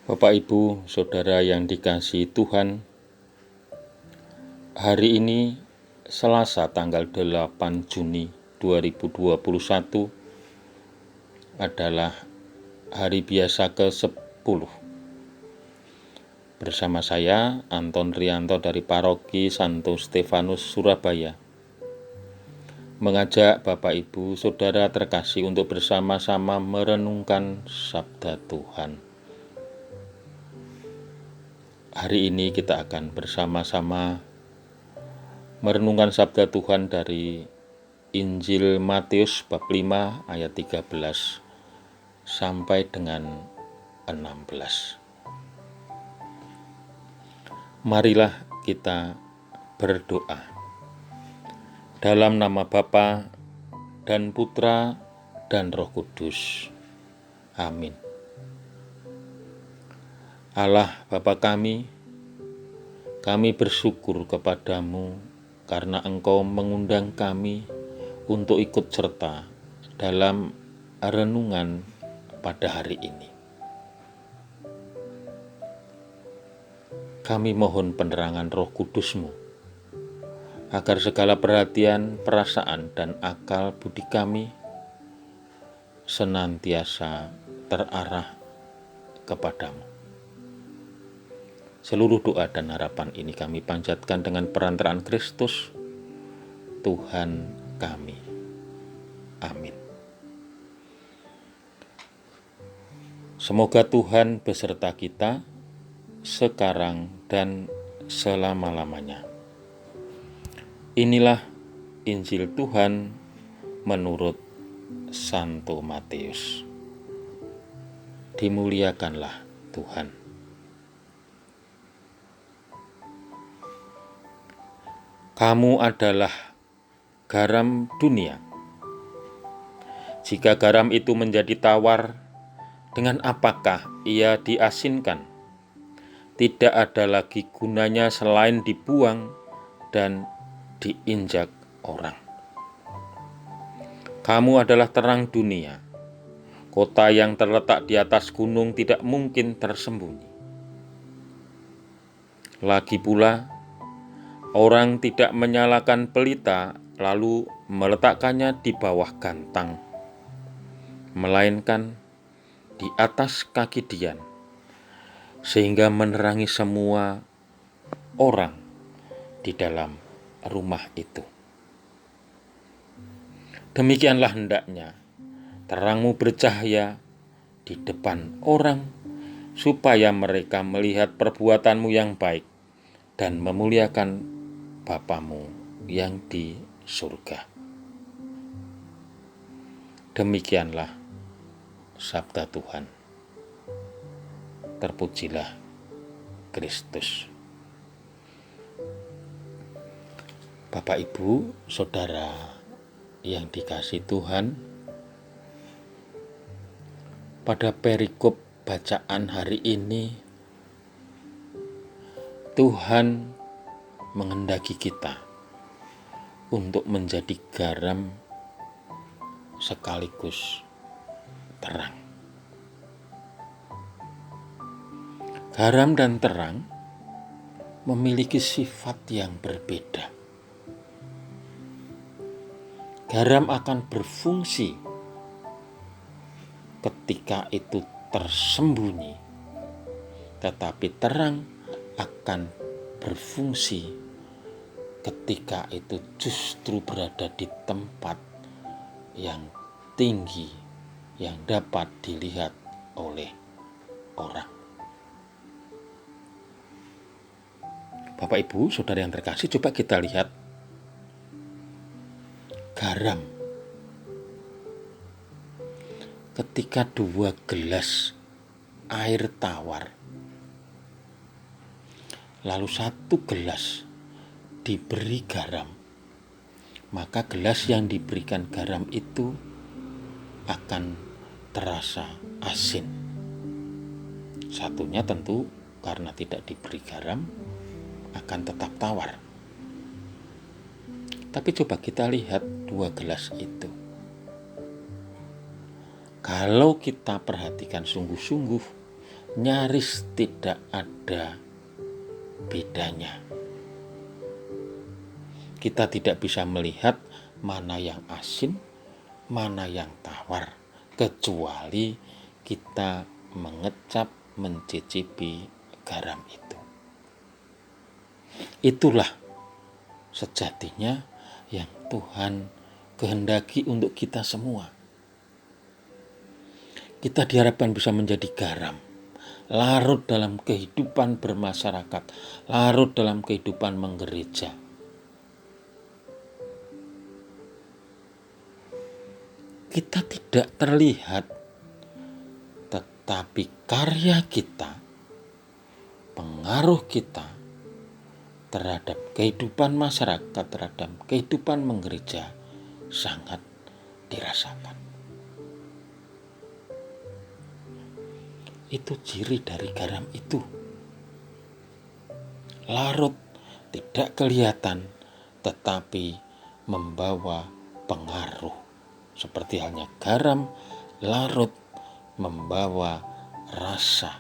Bapak, Ibu, Saudara yang dikasihi Tuhan, hari ini Selasa tanggal 8 Juni 2021 adalah hari biasa ke-10. Bersama saya, Anton Rianto dari Paroki Santo Stefanus, Surabaya, mengajak Bapak, Ibu, Saudara terkasih untuk bersama-sama merenungkan Sabda Tuhan. Hari ini kita akan bersama-sama merenungkan Sabda Tuhan dari Injil Matius bab 5 ayat 13 sampai dengan 16. Marilah kita berdoa. Dalam nama Bapa dan Putra dan Roh Kudus. Amin. Allah Bapa kami bersyukur kepadamu karena Engkau mengundang kami untuk ikut serta dalam renungan pada hari ini. Kami mohon penerangan Roh Kudus-Mu, agar segala perhatian, perasaan, dan akal budi kami senantiasa terarah kepadamu. Seluruh doa dan harapan ini kami panjatkan dengan perantaraan Kristus, Tuhan kami. Amin. Semoga Tuhan beserta kita sekarang dan selama-lamanya. Inilah Injil Tuhan menurut Santo Matius. Dimuliakanlah Tuhan. Kamu adalah garam dunia. Jika garam itu menjadi tawar, dengan apakah ia diasinkan? Tidak ada lagi gunanya selain dibuang dan diinjak orang. Kamu adalah terang dunia. Kota yang terletak di atas gunung tidak mungkin tersembunyi. Lagi pula, orang tidak menyalakan pelita lalu meletakkannya di bawah gantang, melainkan di atas kaki dian, sehingga menerangi semua orang di dalam rumah itu. Demikianlah hendaknya terangmu bercahaya di depan orang, supaya mereka melihat perbuatanmu yang baik dan memuliakan Bapamu yang di surga. Demikianlah sabda Tuhan. Terpujilah Kristus. Bapak, Ibu, Saudara yang dikasihi Tuhan, pada perikop bacaan hari ini, Tuhan menghendaki kita untuk menjadi garam sekaligus terang. Garam dan terang memiliki sifat yang berbeda. Garam akan berfungsi ketika itu tersembunyi, tetapi terang akan berfungsi ketika itu justru berada di tempat yang tinggi yang dapat dilihat oleh orang. Bapak, Ibu, Saudara yang terkasih, coba kita lihat garam. Ketika 2 gelas air tawar, lalu 1 gelas diberi garam, maka gelas yang diberikan garam itu akan terasa asin. Satunya tentu karena tidak diberi garam akan tetap tawar. Tapi coba kita lihat 2 gelas itu. Kalau kita perhatikan sungguh-sungguh, nyaris tidak ada bedanya. Kita tidak bisa melihat mana yang asin, mana yang tawar, kecuali kita mengecap, mencicipi garam itu. Itulah sejatinya yang Tuhan kehendaki untuk kita semua. Kita diharapkan bisa menjadi garam, larut dalam kehidupan bermasyarakat, larut dalam kehidupan menggereja. Kita tidak terlihat, tetapi karya kita, pengaruh kita terhadap kehidupan masyarakat, terhadap kehidupan menggereja sangat dirasakan. Itu ciri dari garam itu. Larut, tidak kelihatan, tetapi membawa pengaruh. Seperti halnya garam, larut, membawa rasa.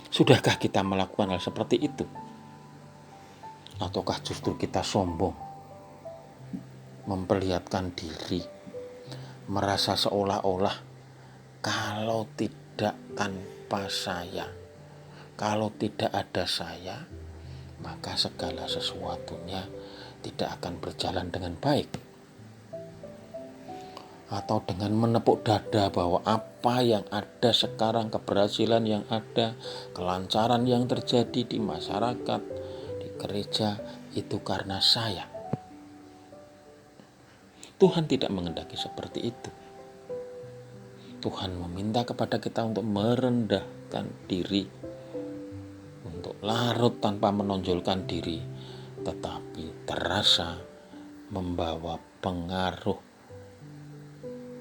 Sudahkah kita melakukan hal seperti itu? Ataukah justru kita sombong, memperlihatkan diri, merasa seolah-olah kalau tidak tanpa saya, kalau tidak ada saya, maka segala sesuatunya tidak akan berjalan dengan baik. Atau dengan menepuk dada bahwa apa yang ada sekarang, keberhasilan yang ada, kelancaran yang terjadi di masyarakat, di gereja, itu karena saya. Tuhan tidak menghendaki seperti itu. Tuhan meminta kepada kita untuk merendahkan diri, untuk larut tanpa menonjolkan diri, tetapi terasa membawa pengaruh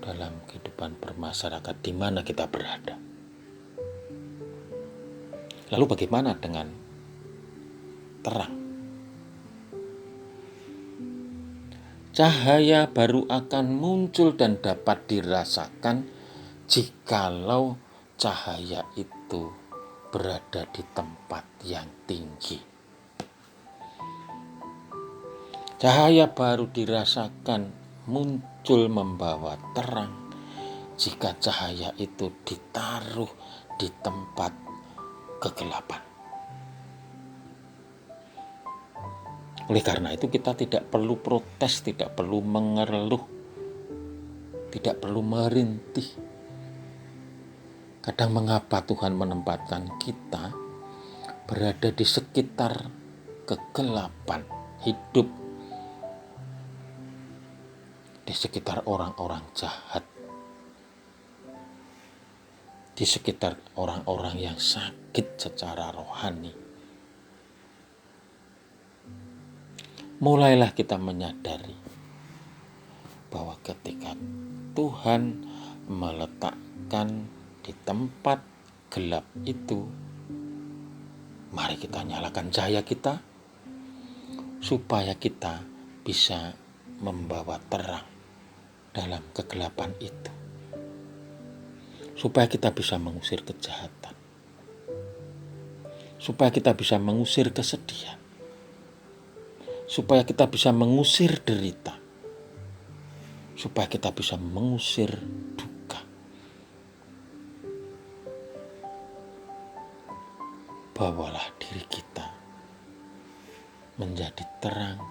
dalam kehidupan bermasyarakat di mana kita berada. Lalu bagaimana dengan terang? Cahaya baru akan muncul dan dapat dirasakan jikalau cahaya itu berada di tempat yang tinggi. Cahaya baru dirasakan muncul membawa terang jika cahaya itu ditaruh di tempat kegelapan. Oleh karena itu kita tidak perlu protes, tidak perlu mengeluh, tidak perlu merintih. Kadang mengapa Tuhan menempatkan kita berada di sekitar kegelapan hidup, di sekitar orang-orang jahat, di sekitar orang-orang yang sakit secara rohani. Mulailah kita menyadari bahwa ketika Tuhan meletakkan di tempat gelap itu, mari kita nyalakan cahaya kita supaya kita bisa membawa terang dalam kegelapan itu, supaya kita bisa mengusir kejahatan, supaya kita bisa mengusir kesedihan, supaya kita bisa mengusir derita, supaya kita bisa mengusir duka. Bawalah diri kita menjadi terang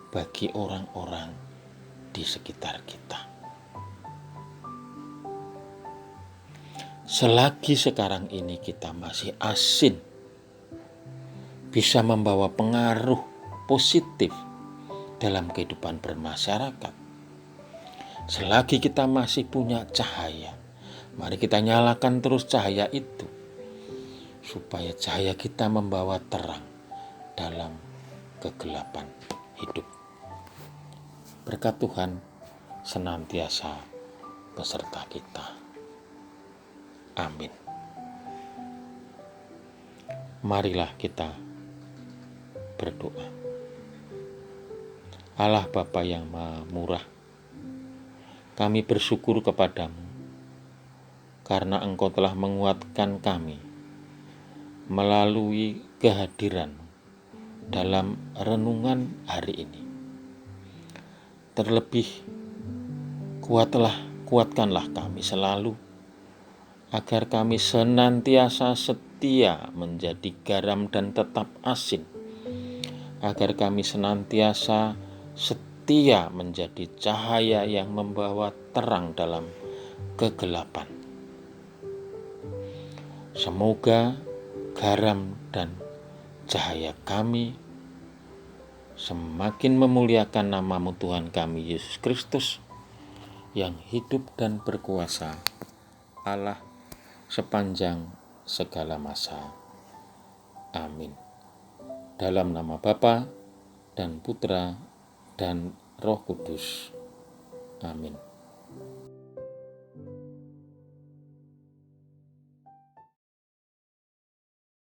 bagi orang-orang di sekitar kita. Selagi sekarang ini kita masih asin, bisa membawa pengaruh positif dalam kehidupan bermasyarakat. Selagi kita masih punya cahaya, mari kita nyalakan terus cahaya itu, supaya cahaya kita membawa terang dalam kegelapan hidup. Berkat Tuhan senantiasa beserta kita. Amin. Marilah kita berdoa. Allah Bapa yang Maha Murah, kami bersyukur kepadamu karena Engkau telah menguatkan kami melalui kehadiran dalam renungan hari ini. Terlebih, kuatkanlah kami selalu, agar kami senantiasa setia menjadi garam dan tetap asin, agar kami senantiasa setia menjadi cahaya yang membawa terang dalam kegelapan. Semoga garam dan cahaya kami semakin memuliakan nama-Mu Tuhan kami Yesus Kristus yang hidup dan berkuasa, Allah sepanjang segala masa. Amin. Dalam nama Bapa dan Putra dan Roh Kudus. Amin.